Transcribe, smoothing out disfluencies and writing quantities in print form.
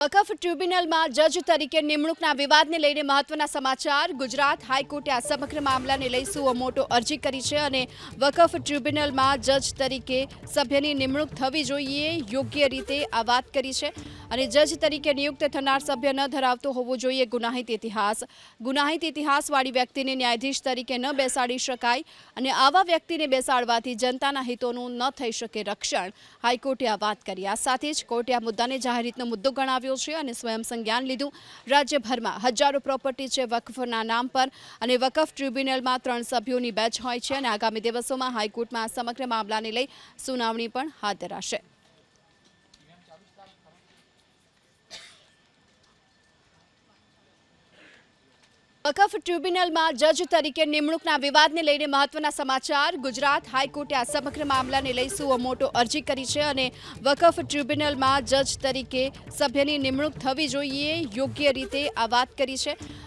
વકફ ટ્રિબ્યુનલમાં જજ તરીકે નિમણૂકના વિવાદને લઈને મહત્વના સમાચાર। ગુજરાત હાઈકોર્ટે આ સમગ્ર મામલાને લઈ સુઓ મોટો અરજી કરી છે અને વકફ ટ્રિબ્યુનલમાં જજ તરીકે સભ્યની નિમણૂક થવી જોઈએ, યોગ્ય રીતે આ વાત કરી છે અને જજ તરીકે નિયુક્ત થનાર સભ્ય ન ધરાવતો હોવો જોઈએ ગુનાહિત ઇતિહાસ। ગુનાહિત ઇતિહાસવાળી વ્યક્તિને ન્યાયાધીશ તરીકે ન બેસાડી શકાય અને આવા વ્યક્તિને બેસાડવાથી જનતાના હિતોનું ન થઈ શકે રક્ષણ। હાઈકોર્ટે આ વાત કરી। આ સાથે જ કોર્ટે આ મુદ્દાને જાહેરહિતનો મુદ્દો ગણાવ્યો અને સ્વયં સંજ્ઞાન લીધું। રાજ્યભરમાં હજારો પ્રોપર્ટી છે વકફના નામ પર અને વકફ ટ્રિબ્યુનલમાં 3 સભ્યોની બેચ હોય છે અને આગામી દિવસોમાં હાઈકોર્ટમાં આ સમગ્ર મામલાને લઈ સુનાવણી પણ હાથ ધરાશે। વકફ ટ્રિબ્યુનલમાં જજ તરીકે નિમણૂકના વિવાદને લઈને મહત્વના સમાચાર। ગુજરાત હાઈકોર્ટે આ સમગ્ર મામલાને લઈ સુઓ મોટો અરજી કરી છે અને વકફ ટ્રિબ્યુનલમાં જજ તરીકે સભ્યની નિમણૂક થવી જોઈએ, યોગ્ય રીતે આ વાત કરી છે।